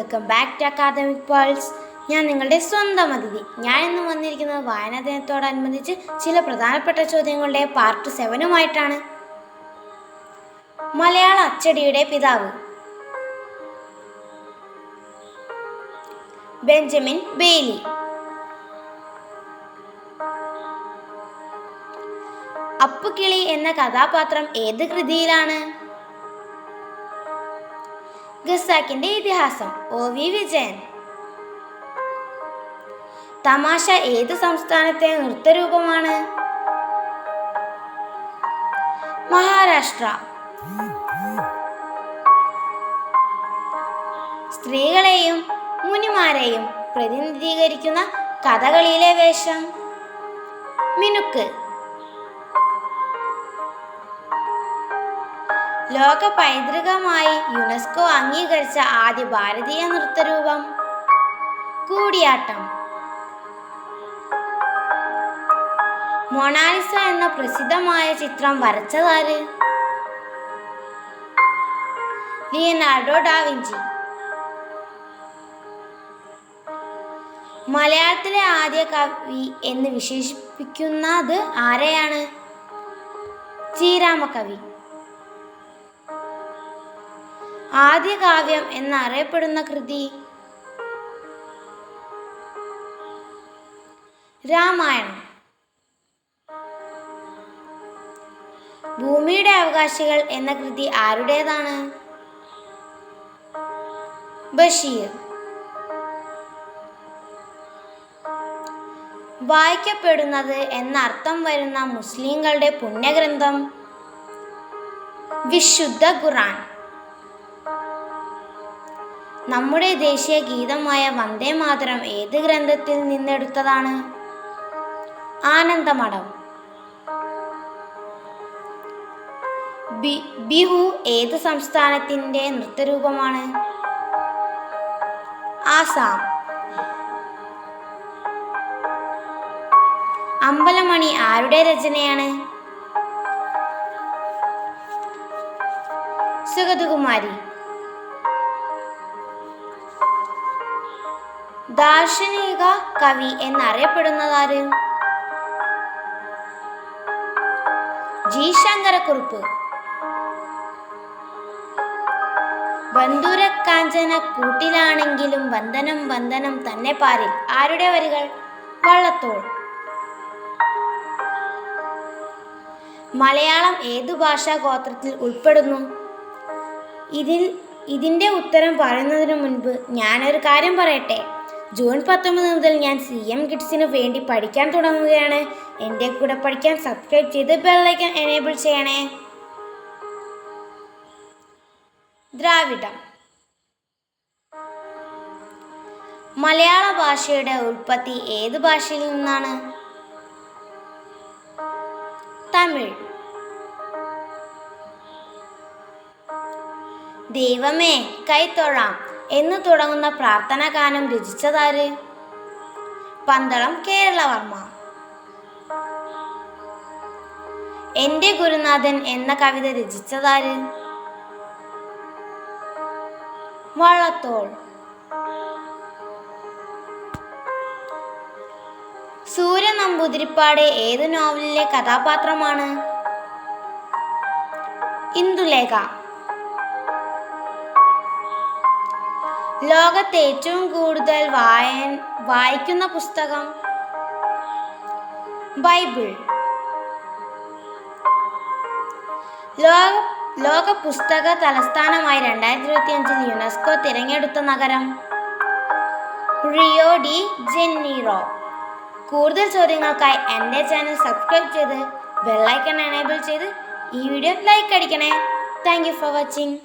Welcome back to Academic Pulse. ഞാൻ നിങ്ങളുടെ സ്വന്തം അതിഥി. ഞാൻ ഇന്ന് വന്നിരിക്കുന്നത് വായനാ ദിനത്തോടനുബന്ധിച്ച് ചില പ്രധാനപ്പെട്ട ചോദ്യങ്ങളുടെ പാർട്ട് 7 മലയാള അച്ചടിയുടെ പിതാവ് ബെഞ്ചമിൻ ബെയ്ലി. അപ്പുകിളി എന്ന കഥാപാത്രം ഏത് കൃതിയിലാണ്? ഖസാക്കിന്റെ ഇതിഹാസം, OV വിജയൻ. തമാശ ഏത് സംസ്ഥാനത്തെ നൃത്തരൂപമാണ്? മഹാരാഷ്ട്ര. സ്ത്രീകളെയും മുനിമാരെയും പ്രതിനിധീകരിക്കുന്ന കഥകളിയിലെ വേഷം? മിനുക്ക്. ലോക പൈതൃകമായി യുനെസ്കോ അംഗീകരിച്ച ആദ്യ ഭാരതീയ നൃത്തരൂപം? കൂടിയാട്ടം. മൊണാലിസ എന്ന പ്രസിദ്ധമായ ചിത്രം വരച്ചതാര്? Leonardo da Vinci. മലയാളത്തിലെ ആദ്യ കവി എന്ന് വിശേഷിപ്പിക്കുന്നത് ആരെയാണ്? ശ്രീരാമകവി. ആദ്യ കാവ്യം എന്നറിയപ്പെടുന്ന കൃതി? രാമായണം. ഭൂമിയുടെ അവകാശികൾ എന്ന കൃതി ആരുടേതാണ്? ബഷീർ. വായിക്കപ്പെടുന്നത് എന്നർത്ഥം വരുന്ന മുസ്ലിങ്ങളുടെ പുണ്യഗ്രന്ഥം? വിശുദ്ധ ഖുർആൻ. നമ്മുടെ ദേശീയ ഗീതമായ വന്ദേ മാതരം ഏത് ഗ്രന്ഥത്തിൽ നിന്നെടുത്തതാണ്? ആനന്ദമഠം. ബിഹു ഏത് സംസ്ഥാനത്തിന്റെ നൃത്തരൂപമാണ്? ആസാം. അമ്പലമണി ആരുടെ രചനയാണ്? സുഗതകുമാരി. ദാർശനിക കവി എന്നറിയപ്പെടുന്നതാര്? ജി ശങ്കരക്കുറുപ്പ്. ബന്ധുരക്കാഞ്ചന കൂട്ടിലാണെങ്കിലും വന്ദനം വന്ദനം തന്നെ പാരിൽ ആരുടെ വരികൾ? വള്ളത്തോൾ. മലയാളം ഏതു ഭാഷാ ഗോത്രത്തിൽ ഉൾപ്പെടുന്നു? ഇതിൻ്റെ ഉത്തരം പറയുന്നതിന് മുൻപ് ഞാനൊരു കാര്യം പറയട്ടെ. ജൂൺ 19 മുതൽ ഞാൻ CM കിഡ്സിന് വേണ്ടി പഠിക്കാൻ തുടങ്ങുകയാണ്. എൻ്റെ കൂടെ പഠിക്കാൻ സബ്സ്ക്രൈബ് ചെയ്ത് ബെല്ലൈക്കൺ എനേബിൾ ചെയ്യണേ. ദ്രാവിഡം. മലയാള ഭാഷയുടെ ഉൽപ്പത്തി ഏത് ഭാഷയിൽ നിന്നാണ്? തമിഴ്. ദൈവമേ കൈത്തൊഴാം എന്ന് തുടങ്ങുന്ന പ്രാർത്ഥനാ ഗാനം രചിച്ചതാര്? പന്തളം കേരളവർമ്മ. എൻ്റെ ഗുരുനാഥൻ എന്ന കവിത രചിച്ചതാര്? വള്ളത്തോൾ. സൂര്യ നമ്പൂതിരിപ്പാട് ഏത് നോവലിലെ കഥാപാത്രമാണ്? ഇന്ദുലേഖ. ലോകത്തെ ഏറ്റവും കൂടുതൽ വായിക്കുന്ന പുസ്തകം? ബൈബിൾ. ലോക പുസ്തക തലസ്ഥാനമായി 2025 യുനെസ്കോ തിരഞ്ഞെടുത്ത നഗരം? Rio de Janeiro. കൂടുതൽ ചോദ്യങ്ങൾക്കായി എൻ്റെ ചാനൽ സബ്സ്ക്രൈബ് ചെയ്ത് ബെല്ലൈക്കൺ എനേബിൾ ചെയ്ത് ഈ വീഡിയോ ലൈക്ക് അടിക്കണേ. Thank you for watching.